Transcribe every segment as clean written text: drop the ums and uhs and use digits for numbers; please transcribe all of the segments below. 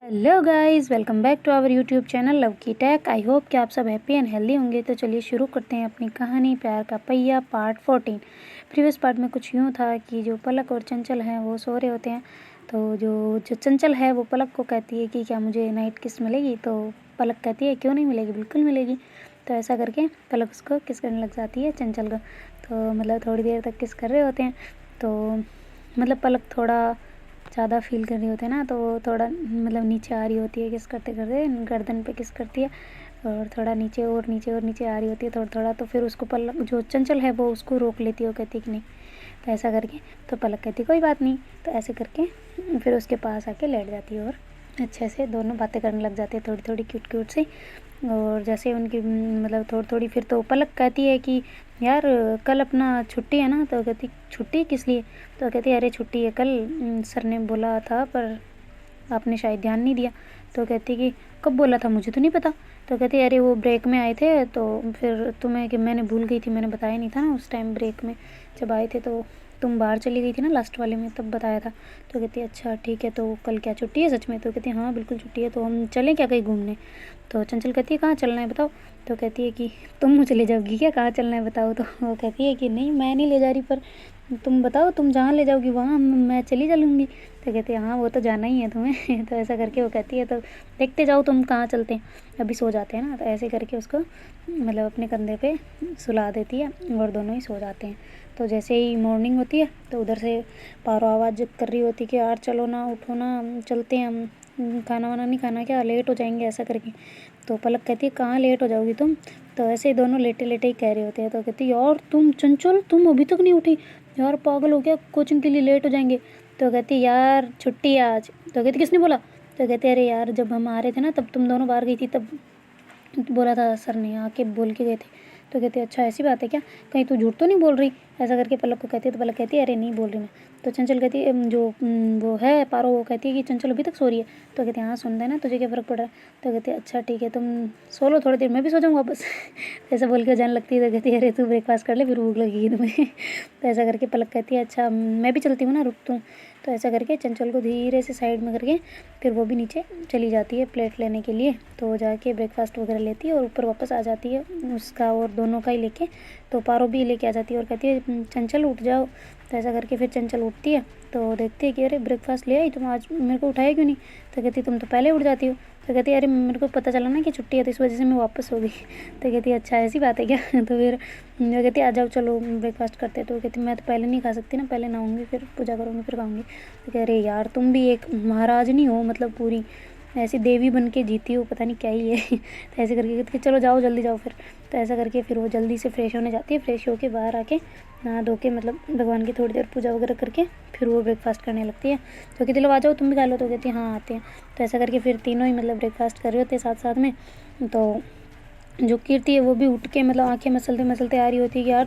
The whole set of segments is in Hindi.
Hello guys, welcome back to our YouTube channel love की टेक। आई होप कि आप सब हैप्पी एंड हेल्दी होंगे। तो चलिए शुरू करते हैं अपनी कहानी प्यार का पहिया पार्ट 14। प्रीवियस पार्ट में कुछ यूँ था कि जो पलक और चंचल हैं वो सो रहे होते हैं। तो जो चंचल है वो पलक को कहती है कि क्या मुझे नाइट किस मिलेगी। तो पलक कहती है क्यों नहीं मिलेगी, बिल्कुल मिलेगी। तो ऐसा करके पलक उसको किस करने लग जाती है चंचल को। तो मतलब थोड़ी देर तक किस कर रहे होते हैं। तो मतलब पलक थोड़ा ज़्यादा फील कर रही होती है ना, तो वो थोड़ा मतलब नीचे आ रही होती है किस करते करते, गर्दन पे किस करती है और थोड़ा नीचे और नीचे और नीचे आ रही होती है थोड़ा थोड़ा। तो फिर उसको पलक जो चंचल है वो उसको रोक लेती है, वो कहती है कि नहीं। तो ऐसा करके तो पलक कहती कोई बात नहीं। तो ऐसे करके फिर उसके पास आके लेट जाती है और अच्छे से दोनों बातें करने लग जाते हैं, थोड़ी थोड़ी क्यूट क्यूट से। और जैसे उनकी मतलब थोड़ी थोड़ी फिर तो पलक कहती है कि यार कल अपना छुट्टी है ना। तो कहती छुट्टी किस लिए। तो कहती अरे छुट्टी है कल, सर ने बोला था पर आपने शायद ध्यान नहीं दिया। तो कहती कि कब बोला था, मुझे तो नहीं पता। तो कहती अरे वो ब्रेक में आए थे तो फिर तुम्हें कि मैंने भूल गई थी, मैंने बताया नहीं था ना उस टाइम ब्रेक में जब आए थे। तो तुम बाहर चली गई थी ना लास्ट वाले में, तब बताया था। तो कहती अच्छा ठीक है, तो कल क्या छुट्टी है सच में। तो कहती हाँ बिल्कुल छुट्टी है, तो हम चलें क्या कहीं घूमने। तो चंचल कहती है कहाँ चलना है बताओ। तो कहती है कि तुम मुझे ले जाओगी क्या, कहाँ चलना है बताओ। तो वो कहती है कि नहीं मैं नहीं ले जा रही, पर तुम बताओ तुम जहाँ ले जाओगी वहाँ मैं चली चलूँगी। तो कहती है हाँ वो तो जाना ही है तुम्हें। तो ऐसा करके वो कहती है तो देखते जाओ तुम कहाँ चलते हैं, अभी सो जाते हैं ना। तो ऐसे करके उसको मतलब अपने कंधे पे सुला देती है और दोनों ही सो जाते हैं। तो जैसे ही मॉर्निंग होती है तो उधर से पारो आवाज़ कर रही होती कि यार चलो ना, उठो ना, चलते हैं हम, खाना वाना नहीं खाना क्या, लेट हो जाएंगे ऐसा करके। तो पलक कहती है कहाँ लेट हो जाओगी तुम। तो ऐसे ही दोनों लेटे लेटे ही कह रहे होते हैं। तो कहती यार तुम चंचल तुम अभी तक नहीं उठी, यार पागल हो गया, कोचिंग के लिए लेट हो जाएंगे। तो कहती यार छुट्टी है आज। तो कहती किसने बोला। तो कहते अरे यार जब हम आ रहे थे ना तब तुम दोनों बाहर गई थी, तब बोला था सर ने, आके बोल के गए थे। तो कहते अच्छा ऐसी बात है क्या, कहीं तू झूठ तो नहीं बोल रही। ऐसा करके पलक को कहती है। तो पलक कहती है अरे नहीं बोल रही मैं। तो चंचल कहती है वो है पारो, वो कहती है कि चंचल अभी तक सो रही है। तो कहते हैं हाँ सुन है ना, तुझे क्या फ़र्क पड़ रहा है। तो कहती है अच्छा ठीक है तुम सो लो थोड़ी देर, मैं भी सो जाऊँ वापस। ऐसा बोल के जाने लगती है। तो कहती है अरे तू ब्रेकफास्ट कर ले फिर भूख लगेगी तुम्हें। तो ऐसा करके पलक कहती है अच्छा मैं भी चलती हूँ ना, रुक तू। तो ऐसा करके चंचल को धीरे से साइड में करके फिर वो भी नीचे चली जाती है प्लेट लेने के लिए। तो जाके ब्रेकफास्ट वगैरह लेती है और ऊपर वापस आ जाती है उसका और दोनों का ही लेके। तो पारो भी लेके आ जाती है और कहती है चंचल उठ जाओ। तो ऐसा करके फिर चंचल उठती है तो देखती है कि अरे ब्रेकफास्ट ले आई तुम, आज मेरे को उठाया क्यों नहीं। तो कहती तुम तो पहले उठ जाती हो। तो कहती है अरे मेरे को पता चला ना कि छुट्टी है तो इस वजह से मैं वापस हो गई। तो कहती है अच्छा ऐसी बात है क्या। तो फिर वो कहती है आ जाओ चलो ब्रेकफास्ट करते हैं। तो कहती मैं तो पहले नहीं खा सकती ना, पहले नहाऊंगी फिर पूजा करूँगी फिर खाऊंगी। तो कह रहे यार तुम भी एक महाराजनी हो, मतलब पूरी ऐसी देवी बन के जीती हो, पता नहीं क्या ही है। तो ऐसे करके कहती है चलो जाओ जल्दी जाओ फिर। तो ऐसा करके फिर वो जल्दी से फ्रेश होने जाती है, फ्रेश होके बाहर आके नहा धो के मतलब भगवान की थोड़ी देर पूजा वगैरह करके फिर वो ब्रेकफास्ट करने लगती है। तो कहती लो आ जाओ तुम भी खा लो। तो कहती है हाँ आते हैं। तो ऐसा करके फिर तीनों ही मतलब ब्रेकफास्ट कर रहे होते हैं साथ साथ में। तो जो कीर्ति है वो भी उठ के मतलब आंखें मसलते मसलते आ रही होती है कि यार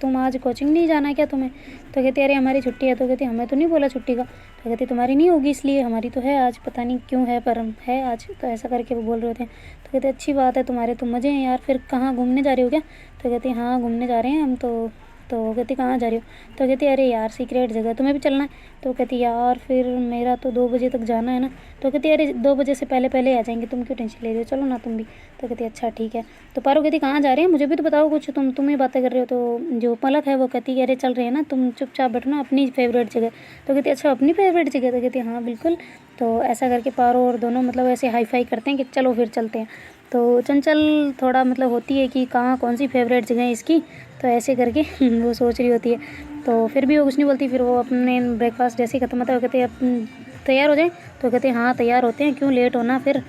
तुम आज कोचिंग नहीं जाना है क्या तुम्हें। तो कहती है अरे हमारी छुट्टी है। तो कहती हमें तो नहीं बोला छुट्टी का। तो कहती तुम्हारी नहीं होगी इसलिए, हमारी तो है आज, पता नहीं क्यों है पर हम है आज। तो ऐसा करके वो बोल रहे होते हैं। तो कहते अच्छी बात है, तुम्हारे तो मज़े हैं यार, फिर कहाँ घूमने जा रही हो क्या। तो कहती हाँ घूमने जा रहे हैं हम तो कहती कहाँ जा रही हो। तो कहती अरे यार सीक्रेट जगह, तुम्हें भी चलना है। तो कहती यार फिर मेरा तो 2 बजे तक जाना है ना। तो कहती अरे 2 बजे से पहले पहले आ जाएंगे, तुम क्यों टेंशन ले रहे हो, चलो ना तुम भी। तो कहती अच्छा ठीक है। तो पारो कहती कहाँ जा रहे हैं, मुझे भी तो बताओ कुछ, तुम ही बातें कर रहे हो। तो जो पलक है वो कहती है अरे चल रहे हैं ना, तुम चुपचाप बैठो ना अपनी फेवरेट जगह। तो कहती अच्छा अपनी फेवरेट जगह। तो कहती हाँ बिल्कुल। तो ऐसा करके पारो और दोनों मतलब ऐसे हाई फाई करते हैं कि चलो फिर चलते हैं। तो चंचल थोड़ा मतलब होती है कि कहाँ कौन सी फेवरेट जगह है इसकी। तो ऐसे करके वो सोच रही होती है। तो फिर भी वो कुछ नहीं बोलती। फिर वो अपने ब्रेकफास्ट जैसे ही ख़त्म होता है वो कहते हैं तैयार हो जाए। तो कहते हैं हाँ तैयार होते हैं, क्यों लेट होना। फिर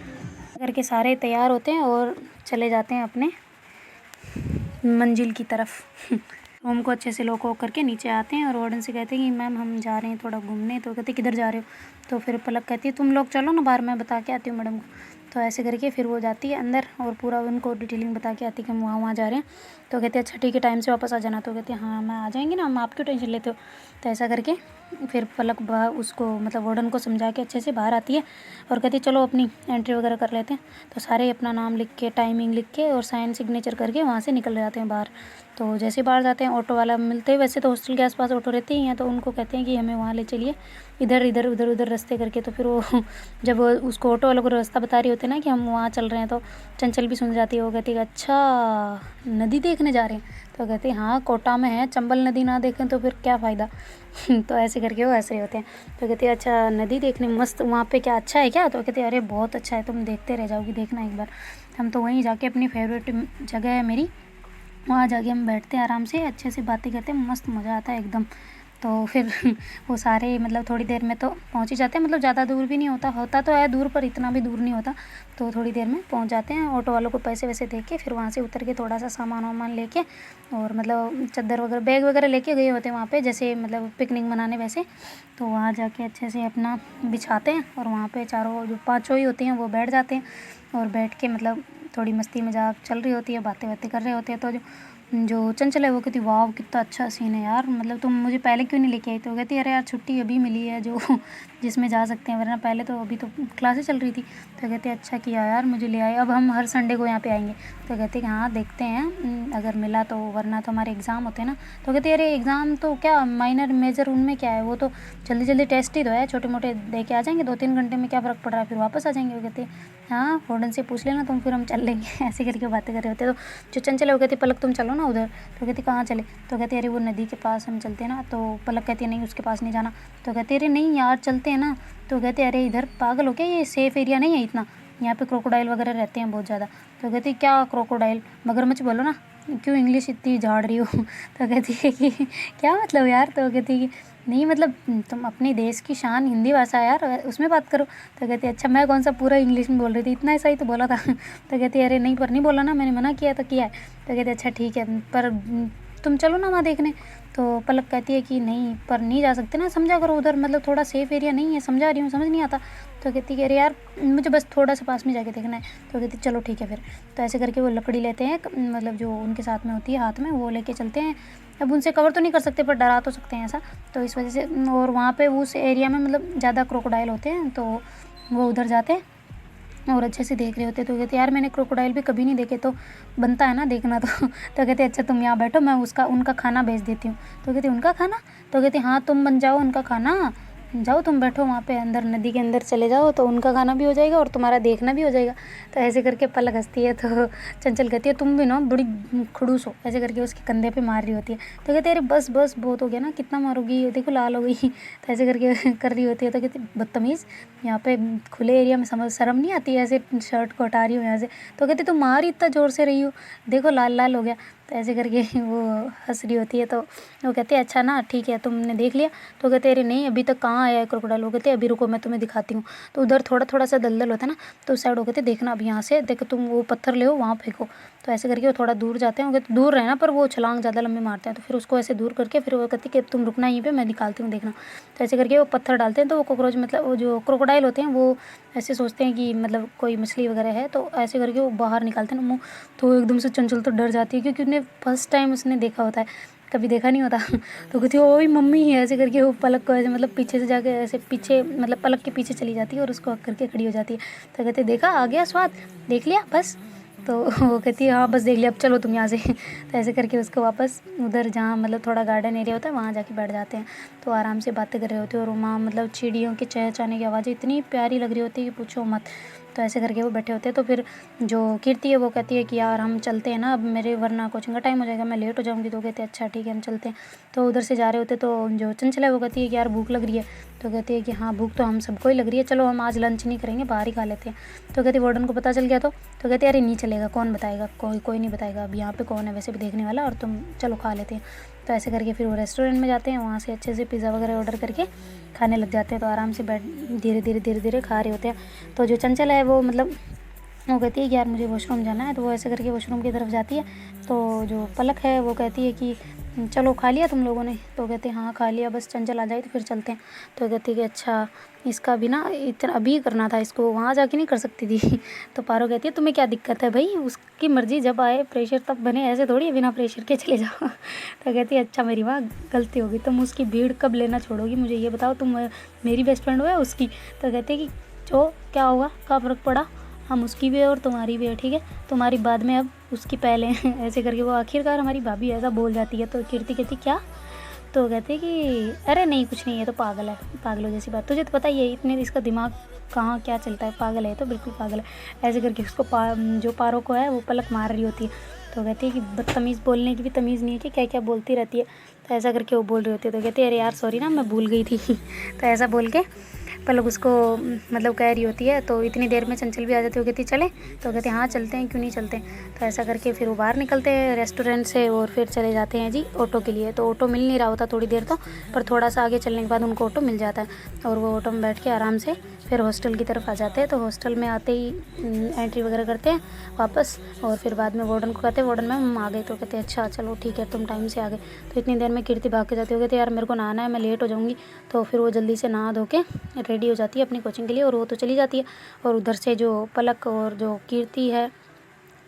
करके सारे तैयार होते हैं और चले जाते हैं अपने मंजिल की तरफ। रूम को अच्छे से लॉक वॉक करके नीचे आते हैं और वार्डन से कहते हैं कि मैम हम जा रहे हैं थोड़ा घूमने। तो कहते किधर जा रहे हो। तो फिर पलक कहती है तुम लोग चलो ना बाहर, मैं बता के आती हूँ मैडम को। तो ऐसे करके फिर वो जाती है अंदर और पूरा उनको डिटेलिंग बता के आती है कि हम वहाँ जा रहे हैं। तो कहते हैं अच्छा ठीक है टाइम से वापस आ जाना। तो कहते हैं हाँ मैं आ जाएंगे ना, हम आप क्यों टेंशन लेते हो। तो ऐसा करके फिर पलक उसको मतलब वार्डन को समझा के अच्छे से बाहर आती है और कहती है चलो अपनी एंट्री वगैरह कर लेते हैं। तो सारे अपना नाम लिख के, टाइमिंग लिख के और साइन सिग्नेचर करके वहाँ से निकल जाते हैं बाहर। तो जैसे बाहर जाते हैं ऑटो वाला मिलते हैं, वैसे तो हॉस्टल के आसपास ऑटो रहते ही हैं, तो उनको कहते हैं कि हमें वहाँ ले चलिए, इधर इधर उधर उधर रास्ते करके। तो फिर वो जब वो उसको ऑटो वालों को रास्ता बता रही होते हैं ना कि हम वहाँ चल रहे हैं, तो चंचल भी सुन जाती है। वो कहती है अच्छा नदी देखने जा रहे हैं? तो कहते हैं हाँ कोटा में है, चंबल नदी ना देखें तो फिर क्या फ़ायदा। तो ऐसे करके वो ऐसे होते हैं। तो कहते हैं अच्छा नदी देखने मस्त वहाँ पे, क्या अच्छा है क्या? तो कहते हैं अरे बहुत अच्छा है, तुम देखते रह जाओगी, देखना एक बार। हम तो वहीं जाके, अपनी फेवरेट जगह है मेरी, वहाँ जाके हम बैठते हैं आराम से, अच्छे से बातें करते हैं, मस्त मज़ा आता है एकदम। तो फिर वो सारे मतलब थोड़ी देर में तो पहुँच ही जाते हैं, मतलब ज़्यादा दूर भी नहीं होता तो है दूर, पर इतना भी दूर नहीं होता। तो थोड़ी देर में पहुँच जाते हैं। ऑटो वालों को पैसे वैसे दे के फिर वहाँ से उतर के थोड़ा सा सामान वामान लेके, और मतलब चादर वगैरह बैग वगैरह लेके गए होते हैं वहाँ पे, जैसे मतलब पिकनिक मनाने वैसे। तो वहाँ जाके अच्छे से अपना बिछाते हैं और वहाँ पे चारों जो पाँचों ही होते हैं वो बैठ जाते हैं, और बैठ के मतलब थोड़ी मस्ती मजाक चल रही होती है, बातें बातें कर रहे होते हैं। तो जो चंचल है वो कहती वाह कितना अच्छा सीन है यार, मतलब तुम मुझे पहले क्यों नहीं लेके आई? तो कहती अरे यार छुट्टी अभी मिली है जो जिसमें जा सकते हैं, वरना पहले तो अभी तो क्लासेस चल रही थी। तो कहते अच्छा किया यार मुझे ले आए, अब हम हर संडे को यहाँ पे आएंगे। तो कहते कि हाँ देखते हैं अगर मिला तो, वरना तो हमारे एग्ज़ाम होते हैं ना। तो कहते अरे एग्ज़ाम तो क्या माइनर मेजर उनमें क्या है, वो तो जल्दी जल्दी टेस्ट ही तो है, छोटे मोटे दे के आ जाएंगे, 2-3 घंटे में क्या फ़र्क पड़ रहा है, फिर वापस आ जाएंगे। वो कहते हाँ वार्डन से पूछ लेना तुम, फिर हम चल लेंगे। ऐसे करके बातें कर रहे होते। तो जो चंचल है वो कहती पलक तुम चलो ना उधर। तो कहती कहाँ चले? तो कहती अरे वो नदी के पास हम चलते हैं ना। तो पलक कहती है नहीं उसके पास नहीं जाना। तो कहती अरे नहीं यार चलते हैं ना। तो कहते अरे इधर पागल हो क्या, ये सेफ़ एरिया नहीं है इतना, यहाँ पे क्रोकोडाइल वगैरह रहते हैं बहुत ज़्यादा। तो कहती क्या क्रोकोडाइल, मगरमच्छ बोलो ना, क्यों इंग्लिश इतनी झाड़ रही हो? तो कहती है कि क्या मतलब यार? तो कहती है कि नहीं मतलब तुम अपने देश की शान हिंदी भाषा है यार, उसमें बात करो। तो कहती है अच्छा मैं कौन सा पूरा इंग्लिश में बोल रही थी, इतना ऐसा ही तो बोला था। तो कहती है अरे नहीं पर नहीं बोला ना, मैंने मना किया तो किया है। तो कहते अच्छा ठीक है पर तुम चलो ना वहाँ देखने। तो पलक कहती है कि नहीं पर नहीं जा सकते ना, समझा करो उधर मतलब थोड़ा सेफ़ एरिया नहीं है, समझा रही हूँ समझ नहीं आता। तो कहती है अरे यार मुझे बस थोड़ा सा पास में जाके देखना है। तो कहती चलो ठीक है फिर। तो ऐसे करके वो लकड़ी लेते हैं, मतलब जो उनके साथ में होती है हाथ में, वो लेके चलते हैं। अब उनसे कवर तो नहीं कर सकते पर डरा तो सकते हैं ऐसा, तो इस वजह से। और वहाँ पे उस एरिया में मतलब ज़्यादा क्रोकोडाइल होते हैं, तो वो उधर जाते हैं और अच्छे से देख रहे होते। तो कहते यार मैंने क्रोकोडाइल भी कभी नहीं देखे, तो बनता है ना देखना। तो कहते अच्छा तुम यहाँ बैठो, मैं उनका खाना भेज देती हूँ। तो कहते उनका खाना? तो कहते हाँ तुम बन जाओ उनका खाना, जाओ तुम बैठो वहाँ पे अंदर, नदी के अंदर चले जाओ, तो उनका खाना भी हो जाएगा और तुम्हारा देखना भी हो जाएगा। तो ऐसे करके पलक हंसती है। तो चंचल कहती है तुम भी ना बड़ी खड़ूस हो, ऐसे करके उसके कंधे पे मार रही होती है। तो कहते अरे बस बस बहुत हो गया ना, कितना मारोगी, देखो लाल हो गई। तो ऐसे करके कर रही होती है। तो कहती बदतमीज़, यहाँ पे खुले एरिया में समझ शर्म नहीं आती है, ऐसे शर्ट को हटा रही हो यहाँ से। तो कहती तुम मार ही इतना ज़ोर से रही हो, देखो लाल लाल हो गया। तो ऐसे करके वो हंस रही होती है। तो वो कहते हैं अच्छा ना ठीक है तुमने देख लिया? तो कहते अरे नहीं अभी तक कहाँ आया है क्रोकोडाइल। वो कहते अभी रुको मैं तुम्हें दिखाती हूँ। तो उधर थोड़ा थोड़ा सा दलदल होता है ना, तो उस साइड वो कहते देखना अब यहाँ से देखो तुम वो पत्थर ले वहाँ फेंको। तो ऐसे करके वो थोड़ा दूर जाते हैं। वो कहते दूर रहना, पर वो छलांग ज़्यादा लंबी मारते हैं। तो फिर उसको ऐसे दूर करके फिर वो कहती कि तुम रुकना यहीं पे, मैं निकालती हूँ देखना। तो ऐसे करके वो पत्थर डालते हैं। तो वो कॉकरोच मतलब वो जो क्रोकोडाइल होते हैं वो ऐसे सोचते हैं कि मतलब कोई मछली वगैरह है, तो ऐसे करके वो बाहर निकालते हैं ना मुँह। तो एकदम से चंचल तो डर जाती है, क्योंकि उन्हें फर्स्ट टाइम उसने देखा होता है, कभी देखा नहीं होता। तो कहती है ओए मम्मी है, ऐसे करके वो पलक को ऐसे मतलब पीछे से जाके ऐसे पीछे मतलब पलक के पीछे चली जाती है और उसको हक करके खड़ी हो जाती है। तो कहते देखा आ गया स्वाद, देख लिया बस। तो वो कहती है हाँ बस देख लिया, अब चलो तुम यहाँ से। तो ऐसे करके उसको वापस उधर जहाँ मतलब थोड़ा गार्डन एरिया होता है वहाँ जाके बैठ जाते हैं। तो आराम से बातें कर रहे होते हैं और वहाँ मतलब चिड़ियों के चहचहाने की आवाज़ें इतनी प्यारी लग रही होती है कि पूछो मत। तो ऐसे करके वो बैठे होते हैं। तो फिर जो कीर्ति है वो कहती है कि यार हम चलते हैं ना अब, मेरे वरना कोचिंग का टाइम हो जाएगा, मैं लेट हो जाऊँगी। तो कहते हैं अच्छा ठीक है हम चलते हैं। तो उधर से जा रहे होते तो जो चंचल है वो कहती है कि यार भूख लग रही है। तो कहती है कि हाँ भूख तो हम सबको ही लग रही है, चलो हम आज लंच नहीं करेंगे, बाहर ही खा लेते हैं। तो कहती वार्डन को पता चल गया। तो कहते अरे नहीं चलेगा, कौन बताएगा, कोई नहीं बताएगा, अब यहाँ पे कौन है वैसे भी देखने वाला, और तुम चलो खा लेते हैं। तो ऐसे करके फिर वो रेस्टोरेंट में जाते हैं, वहाँ से अच्छे से पिज़्ज़ा वगैरह ऑर्डर करके खाने लग जाते हैं। तो आराम से बैठ धीरे धीरे खा रहे होते हैं। तो जो चंचल है वो मतलब वो कहती है कि यार मुझे वॉशरूम जाना है। तो वो ऐसे करके वॉशरूम की तरफ जाती है। तो जो पलक है वो कहती है कि चलो खा लिया तुम लोगों ने? तो कहते हैं हाँ खा लिया, बस चंचल आ जाए तो फिर चलते हैं। तो कहती है कि अच्छा इसका भी ना इतना अभी करना था, इसको वहाँ जाके नहीं कर सकती थी। तो पारो कहती है तुम्हें क्या दिक्कत है भाई, उसकी मर्जी, जब आए प्रेशर तब बने, ऐसे थोड़ी है बिना प्रेशर के चले जाओ। तो कहती है अच्छा मेरी माँ गलती होगी, तुम उसकी भीड़ कब लेना छोड़ोगी मुझे ये बताओ, तुम मेरी बेस्ट फ्रेंड हो या उसकी? तो कहती है कि जो क्या होगा, क्या फ़र्क पड़ा, हम उसकी भी है और तुम्हारी भी है, ठीक है, तुम्हारी बाद में अब उसकी पहले हैं। ऐसे करके वो आखिरकार हमारी भाभी ऐसा बोल जाती है। तो कीर्ति कहती क्या? तो कहते कि अरे नहीं कुछ नहीं, है तो पागल है, पागलों जैसी बात, तुझे तो पता ही है इतने इसका दिमाग कहाँ क्या चलता है, पागल है तो बिल्कुल पागल है। ऐसे करके उसको जो पारो को है वो पलक मार रही होती है। तो कहती है कि बदतमीज़, बोलने की भी तमीज़ नहीं है कि क्या क्या बोलती रहती है। तो ऐसा करके वो बोल रही होती है। तो कहती है अरे यार सॉरी ना, मैं भूल गई थी। तो ऐसा बोल के पलक उसको मतलब कह रही होती है। तो इतनी देर में चंचल भी आ जाती है, वो कहती चले? तो कहते हाँ चलते हैं, क्यों नहीं चलते। तो ऐसा करके फिर वो बाहर निकलते हैं रेस्टोरेंट से और फिर चले जाते हैं जी ऑटो के लिए। तो ऑटो मिल नहीं रहा होता थोड़ी देर तो, पर थोड़ा सा आगे चलने के बाद उनको ऑटो मिल जाता है और वो ऑटो में बैठ के आराम से फिर हॉस्टल की तरफ आ जाते हैं। तो हॉस्टल में आते ही एंट्री वगैरह करते हैं वापस, और फिर बाद में वार्डन को कहते हैं वार्डन मैम हम आ गए। तो कहते हैं अच्छा चलो ठीक है तुम टाइम से आ गए। तो इतनी देर में कीर्ति भाग के जाती है, कहते यार मेरे को नहाना है, मैं लेट हो जाऊँगी। तो फिर वो जल्दी से नहा धो के रेडी हो जाती है अपनी कोचिंग के लिए और वो तो चली जाती है। और उधर से जो पलक और जो कीर्ति है,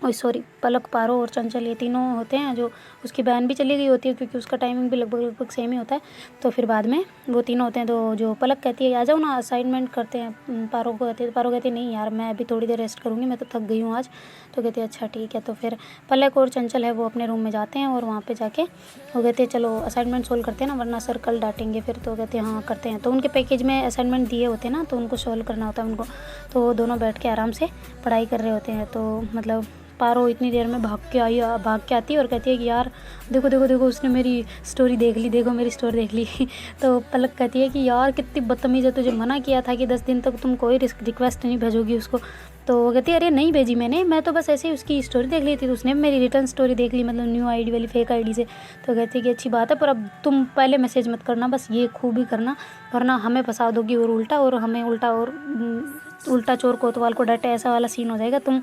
ओह सॉरी, पलक, पारो और चंचल, ये तीनों होते हैं। जो उसकी बहन भी चली गई होती है क्योंकि उसका टाइमिंग भी लगभग लगभग सेम ही होता है। तो फिर बाद में वो तीनों होते हैं। तो जो पलक कहती है आ जाओ ना असाइनमेंट करते हैं, पारो को कहती है। पारो कहती है नहीं यार मैं अभी थोड़ी देर रेस्ट करूँगी, मैं तो थक गई हूँ आज। तो कहती है अच्छा ठीक है। तो फिर पलक और चंचल है वो अपने रूम में जाते हैं और वहाँ पर जाके वो कहते हैं चलो असाइनमेंट सोल्व करते हैं ना, वरना सर कल डांटेंगे फिर। तो कहते हैं हाँ करते हैं। तो उनके पैकेज में असाइनमेंट दिए होते हैं ना, तो उनको सोल्व करना होता है उनको। तो वो दोनों बैठ के आराम से पढ़ाई कर रहे होते हैं। तो मतलब पारो इतनी देर में भाग के आती है और कहती है कि यार देखो देखो देखो उसने मेरी स्टोरी देख ली, देखो मेरी स्टोरी देख ली। तो पलक कहती है कि यार कितनी बदतमीज़ है, तुझे मना किया था कि 10 दिन तक तुम कोई रिक्वेस्ट नहीं भेजोगी उसको। तो वो कहती है अरे नहीं भेजी मैंने, मैं तो बस ऐसे ही उसकी स्टोरी देख ली थी, तो उसने मेरी रिटर्न स्टोरी देख ली, मतलब न्यू आईडी वाली फेक आईडी से। तो कहती है कि अच्छी बात है, पर अब तुम पहले मैसेज मत करना, बस ये खूबी करना, वरना हमें फंसा दोगी और उल्टा, और हमें उल्टा, और उल्टा चोर कोतवाल को डांटे ऐसा वाला सीन हो जाएगा, तुम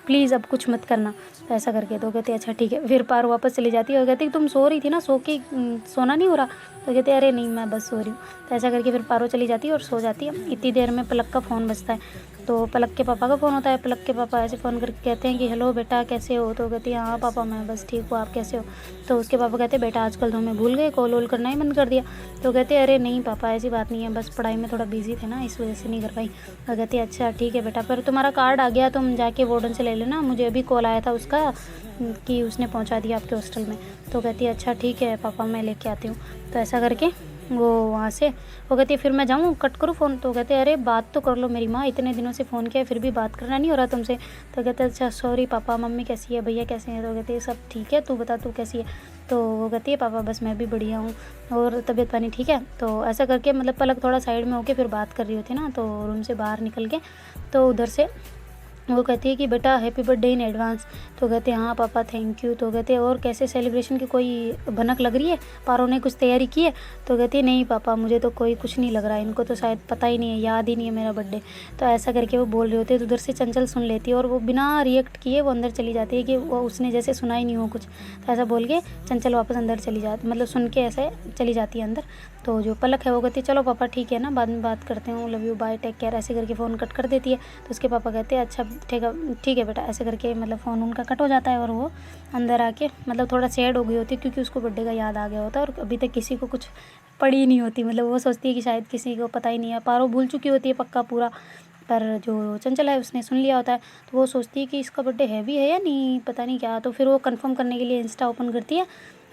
प्लीज़ अब कुछ मत करना। तो ऐसा करके तो कहते अच्छा ठीक है। फिर पारो वापस चली जाती है और कहती तुम सो रही थी ना, सो के सोना नहीं हो रहा? तो कहते अरे नहीं मैं बस सो रही हूँ। तो ऐसा करके फिर पारो चली जाती है और सो जाती है। इतनी देर में पलक का फ़ोन बजता है। तो पलक के पापा का फ़ोन होता है। पलक के पापा ऐसे फ़ोन करके कहते हैं कि हेलो बेटा कैसे हो? तो कहती है हाँ पापा मैं बस ठीक हूँ, आप कैसे हो? तो उसके पापा कहते हैं बेटा आजकल तो हमें भूल गए, कॉल वॉल करना ही बंद कर दिया। तो कहते अरे नहीं पापा ऐसी बात नहीं है, बस पढ़ाई में थोड़ा बिजी थे ना इस वजह से नहीं कर पाई। तो कहती है अच्छा ठीक है बेटा, पर तुम्हारा कार्ड आ गया, तुम जाके वार्डन से ले लेना, मुझे अभी कॉल आया था उसका कि उसने पहुंचा दिया आपके हॉस्टल में। तो कहती है अच्छा ठीक है पापा मैं लेके आती हूँ। तो ऐसा करके वो वहाँ से वो कहती है फिर मैं जाऊँ, कट करूँ फ़ोन? तो कहते हैं अरे बात तो कर लो मेरी माँ, इतने दिनों से फ़ोन किया है फिर भी बात करना नहीं हो रहा तुमसे। तो कहते हैं अच्छा सॉरी पापा, मम्मी कैसी है, भैया कैसे हैं? तो कहते हैं सब ठीक है, तू बता तू कैसी है? तो वो कहती है पापा बस मैं भी बढ़िया हूँ और तबीयत पानी ठीक है। तो ऐसा करके मतलब पलक थोड़ा साइड में होके फिर बात कर रही होती है ना, तो रूम से बाहर निकल के तो उधर से वो कहती है कि बेटा हैप्पी बर्थडे इन एडवांस। तो कहते हैं हाँ पापा थैंक यू। तो कहते हैं और कैसे सेलिब्रेशन की कोई भनक लग रही है, पारो ने कुछ तैयारी की है? तो कहती है नहीं पापा मुझे तो कोई कुछ नहीं लग रहा है, इनको तो शायद पता ही नहीं है, याद ही नहीं है मेरा बर्थडे। तो ऐसा करके वो बोल रहे होते हैं। तो उधर से चंचल सुन लेती है और वो बिना रिएक्ट किए वो अंदर चली जाती है कि वो उसने जैसे सुना ही नहीं हो कुछ। तो ऐसा बोल के चंचल वापस अंदर चली जाती, मतलब सुन के ऐसे चली जाती है अंदर। तो जो पलक है वो कहती है चलो पापा ठीक है ना, बाद में बात करते हैं, love you bye take care, ऐसे करके फ़ोन कट कर देती है। तो उसके पापा कहते हैं अच्छा ठीक है बेटा, ऐसे करके मतलब फ़ोन उनका कट हो जाता है और वो अंदर आके मतलब थोड़ा सैड हो गई होती है क्योंकि उसको बर्थडे का याद आ गया होता है और अभी तक किसी को कुछ पड़ी नहीं होती, मतलब वो सोचती है कि शायद किसी को पता ही नहीं है। पारो भूल चुकी होती है पक्का पूरा, पर जो चंचल है उसने सुन लिया होता है। तो वो सोचती है कि इसका बर्थडे हैवी है या नहीं, पता नहीं क्या। तो फिर वो कंफर्म करने के लिए इंस्टा ओपन करती है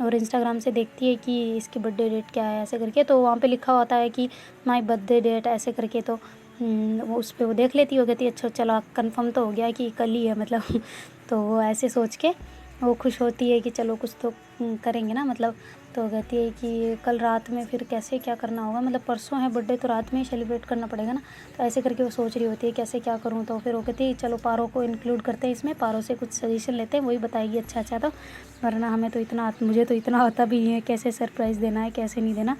और इंस्टाग्राम से देखती है कि इसकी बर्थडे डेट क्या है ऐसे करके। तो वहाँ पे लिखा होता है कि माय बर्थडे डेट ऐसे करके। तो वो उस पर वो देख लेती हो, कहती है अच्छा चलो कंफर्म तो हो गया कि कल ही है मतलब। तो वो ऐसे सोच के वो खुश होती है कि चलो कुछ तो करेंगे ना मतलब। तो कहती है कि कल रात में फिर कैसे क्या करना होगा, मतलब परसों है बर्थडे तो रात में ही सेलिब्रेट करना पड़ेगा ना। तो ऐसे करके वो सोच रही होती है कैसे क्या करूँ। तो फिर वो कहती है चलो पारो को इंक्लूड करते हैं इसमें, पारो से कुछ सजेशन लेते हैं, वही बताएगी अच्छा अच्छा। तो वरना हमें तो इतना मुझे तो इतना आता भी नहीं है कैसे सरप्राइज़ देना है कैसे नहीं देना।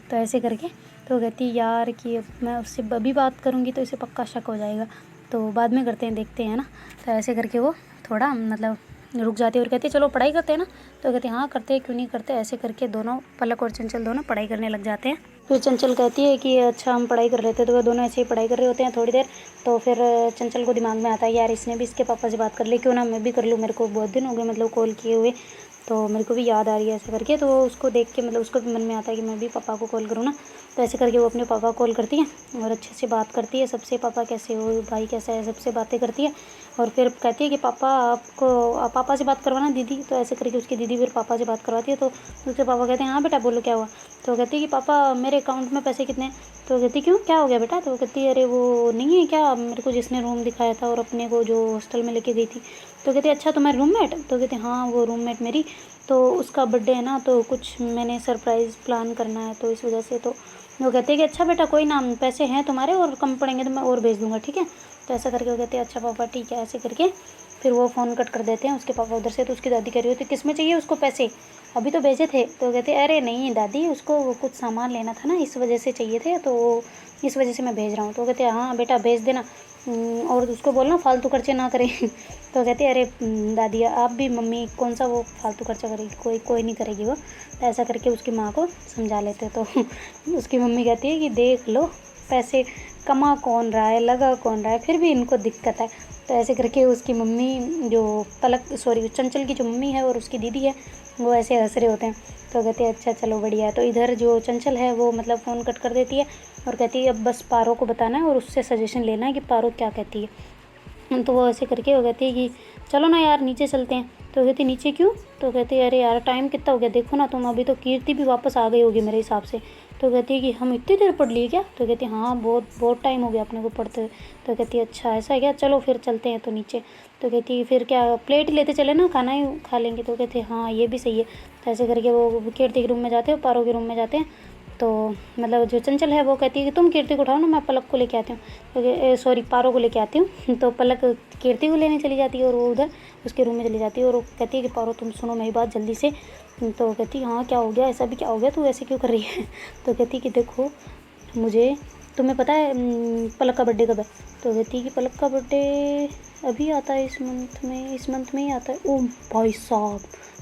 तो ऐसे करके तो कहती है यार कि अब मैं उससे अभी बात करूँगी तो इसे पक्का शक हो जाएगा, तो बाद में करते हैं देखते हैं ना। तो ऐसे करके वो थोड़ा मतलब रुक जाती है और कहती है चलो पढ़ाई करते हैं ना। तो कहती है हाँ करते हैं, क्यों नहीं करते। ऐसे करके दोनों पलक और चंचल दोनों पढ़ाई करने लग जाते हैं। फिर चंचल कहती है कि अच्छा हम पढ़ाई कर रहे थे। तो वह दोनों ऐसे ही पढ़ाई कर रहे होते हैं थोड़ी देर। तो फिर चंचल को दिमाग में आता है यार इसने भी इसके पापा से बात कर ली, क्यों ना मैं भी कर लूँ, मेरे को बहुत दिन हो गए मतलब कॉल किए हुए, तो मेरे को भी याद आ रही है ऐसे करके। तो उसको देख के मतलब उसको भी मन में आता है कि मैं भी पापा को कॉल करूँ ना। तो ऐसे करके वो अपने पापा को कॉल करती है और अच्छे से बात करती है सबसे, पापा कैसे हो, भाई कैसा है, सबसे बातें करती है। और फिर कहती है कि पापा आपको पापा से बात करवाना दीदी। तो ऐसे करके उसकी दीदी फिर पापा से बात करवाती है। तो उसके पापा कहते हैं हाँ बेटा बोलो क्या हुआ। तो कहती है कि पापा मेरे अकाउंट में पैसे कितने हैं। तो कहती क्यों क्या हो गया बेटा। तो कहती है अरे वो नहीं है क्या मेरे को जिसने रूम दिखाया था और अपने को जो हॉस्टल में लेके गई थी। तो कहती अच्छा तुम्हारी रूममेट। तो कहती हाँ वो रूममेट मेरी, तो उसका बर्थडे है ना, तो कुछ मैंने सरप्राइज़ प्लान करना है तो इस वजह से। तो वो कहते हैं कि अच्छा बेटा कोई ना, पैसे हैं तुम्हारे और कम पड़ेंगे तो मैं और भेज दूँगा ठीक है। तो ऐसा करके वो कहते हैं अच्छा पापा ठीक है। ऐसे करके फिर वो फ़ोन कट कर देते हैं उसके पापा उधर से। तो उसकी दादी कह रही होती किस में चाहिए उसको पैसे, अभी तो भेजे थे। तो कहते अरे नहीं दादी उसको वो कुछ सामान लेना था ना इस वजह से चाहिए थे, तो इस वजह से मैं भेज रहा हूँ। तो कहते हाँ बेटा भेज देना और उसको बोलना फालतू खर्चे ना करें। तो कहते अरे दादी आप भी, मम्मी कौन सा वो फालतू खर्चा करेगी, कोई नहीं करेगी वो। तो ऐसा करके उसकी माँ को समझा लेते। तो उसकी मम्मी कहती है कि देख लो पैसे कमा कौन रहा है लगा कौन रहा है, फिर भी इनको दिक्कत है। तो ऐसे करके उसकी मम्मी जो चंचल की जो मम्मी है और उसकी दीदी है वो ऐसे हंस रहे होते हैं। तो कहते हैं अच्छा चलो बढ़िया है। तो इधर जो चंचल है वो मतलब फ़ोन कट कर देती है और कहती है अब बस पारो को बताना है और उससे सजेशन लेना है कि पारो क्या कहती है। तो वो ऐसे करके वो कहती है कि चलो ना यार नीचे चलते हैं। तो कहती नीचे क्यों। तो कहती है अरे यार टाइम कितना हो गया देखो ना तुम, अभी तो कीर्ति भी वापस आ गई होगी मेरे हिसाब से। तो कहती है कि हम इतनी देर पढ़ लिए क्या। तो कहती है हाँ बहुत टाइम हो गया अपने को पढ़ते हुए। तो कहती है अच्छा ऐसा है क्या, चलो फिर चलते हैं तो नीचे। तो कहती है फिर क्या प्लेट ही लेते चले ना, खाना ही खा लेंगे। तो कहते हैं हाँ ये भी सही है। तो ऐसे करके वो कीर्ति के रूम में जाते हैं, पारो के रूम में जाते हैं। तो मतलब जो चंचल है वो कहती है कि तुम कीर्ति को उठाओ ना, मैं पलक को लेके आती हूँ। तो सॉरी पारो को लेके आती हूँ। तो पलक कीर्ति को लेने चली जाती है और वो उधर उसके रूम में चली जाती है और वो कहती है कि पारो तुम सुनो मेरी बात जल्दी से। तो कहती है हाँ क्या हो गया, ऐसा भी क्या हो गया, तू ऐसे क्यों कर रही है। तो कहती है कि देखो मुझे, तुम्हें पता है पलक का बर्थडे कब है। तो कहती है कि पलक का बर्थडे अभी आता है इस मंथ में ही आता है। ओ भाई साहब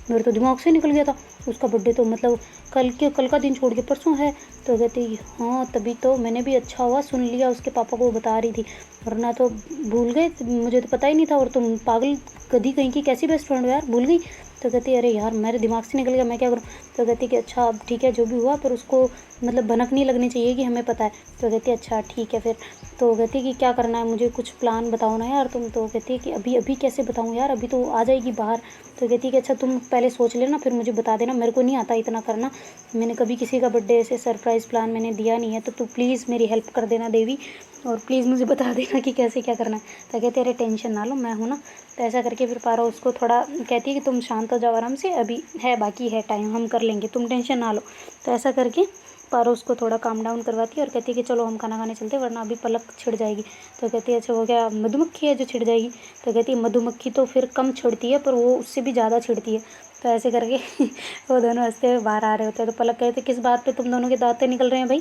मेरे तो दिमाग से निकल गया था, उसका बर्थडे तो मतलब कल का दिन छोड़ के परसों है। तो कहती हाँ तभी तो मैंने भी अच्छा हुआ सुन लिया, उसके पापा को बता रही थी, वरना तो भूल गए, मुझे तो पता ही नहीं था। और तुम पागल गधी कहीं की कैसी बेस्ट फ्रेंड हो यार, भूल गई। तो कहती अरे यार मेरे दिमाग से निकल गया, मैं क्या करूँ। तो कहती कि अच्छा अब ठीक है जो भी हुआ, पर उसको मतलब भनक नहीं लगनी चाहिए कि हमें पता है। तो कहती अच्छा ठीक है फिर। तो कहती कि क्या करना है मुझे कुछ प्लान बताओ ना यार तुम। तो कहती है कि अभी कैसे बताऊँ यार, अभी तो आ जाएगी बाहर। तो कहती है कि अच्छा तुम पहले सोच लेना फिर मुझे बता देना, मेरे को नहीं आता इतना करना, मैंने कभी किसी का बर्थडे ऐसे सरप्राइज़ प्लान मैंने दिया नहीं है, तो तू प्लीज़ मेरी हेल्प कर देना देवी, और प्लीज़ मुझे बता देना कि कैसे क्या करना है। तो कहते अरे टेंशन ना लो मैं हूँ ना। तो ऐसा करके फिर पारो उसको थोड़ा कहती है कि तुम शांत हो जाओ आराम से, अभी है बाकी है टाइम, हम कर लेंगे, तुम टेंशन ना लो। तो ऐसा करके पारो उसको थोड़ा काम डाउन करवाती है और कहती है कि चलो हम खाना खाने चलते हैं वरना अभी पलक छिड़ जाएगी। तो कहती है अच्छा वो क्या मधुमक्खी है जो छिड़ जाएगी। तो कहती है मधुमक्खी तो फिर कम छिड़ती है पर वो उससे भी ज़्यादा छिड़ती है। तो ऐसे करके वो दोनों हंसते हुए बाहर आ रहे होते हैं। तो पलक कहते किस बात पे तुम दोनों के दांत निकल रहे हैं भाई।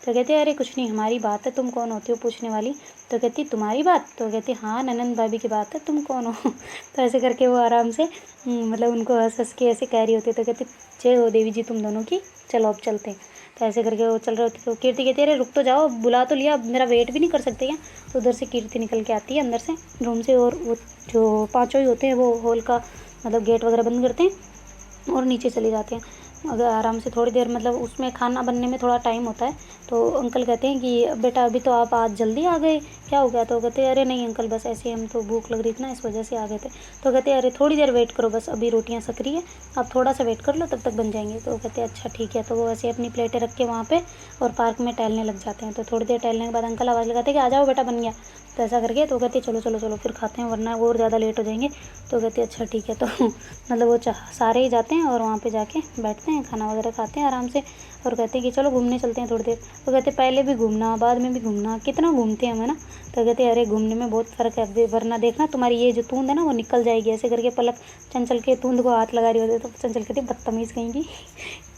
तो कहते अरे कुछ नहीं हमारी बात है, तुम कौन होती हो पूछने वाली। तो कहती तुम्हारी बात। तो कहती हाँ ननंद भाभी की बात है, तुम कौन हो। तो ऐसे करके वो आराम से मतलब उनको हंस हंस के ऐसे कह रही होती है। तो कहती जय हो देवी जी तुम दोनों की, चलो अब चलते हैं। तो ऐसे करके वो चल रहे होते। तो कीर्ति कहती है अरे रुक तो जाओ, बुला तो लिया, अब मेरा वेट भी नहीं कर सकते क्या। तो उधर से कीर्ति निकल के आती है अंदर से रूम से, और वो जो पाँचों ही होते हैं वो हॉल का मतलब गेट वगैरह बंद करते हैं और नीचे चले जाते हैं। अगर आराम से थोड़ी देर मतलब उसमें खाना बनने में थोड़ा टाइम होता है। तो अंकल कहते हैं कि बेटा अभी तो आप आज जल्दी आ गए, क्या हो गया। तो कहते हैं अरे नहीं अंकल बस ऐसे हम तो भूख लग रही थी ना इस वजह से आ गए थे। तो कहते हैं अरे थोड़ी देर वेट करो बस, अभी रोटियां सक रही है, आप थोड़ा सा वेट कर लो तब तक बन जाएंगे। तो कहते हैं अच्छा ठीक है। तो वो ऐसे अपनी प्लेटें रख के वहाँ पे और पार्क में टहलने लग जाते हैं। तो थोड़ी देर टहलने के बाद अंकल आवाज़ लगाते हैं कि आ जाओ बेटा बन गया। तो ऐसा करके तो कहते हैं चलो चलो चलो फिर खाते हैं वरना और ज़्यादा लेट हो जाएंगे। तो कहते हैं अच्छा ठीक है। तो मतलब वो सारे ही जाते हैं और वहाँ पे जाके बैठते हैं, खाना वगैरह खाते हैं आराम से, और कहते हैं कि चलो घूमने चलते हैं थोड़ी देर। तो कहते हैं पहले भी घूमना बाद में भी घूमना, कितना घूमते हैं हम है ना। तो कहते हैं अरे घूमने में बहुत फ़र्क है, वरना देखना तुम्हारी ये जो तूंद है ना वो निकल जाएगी। ऐसे करके पलक चंचल के तूंद को हाथ लगा रही होती है। तो चंचल कहती बदतमीज़ कहेंगी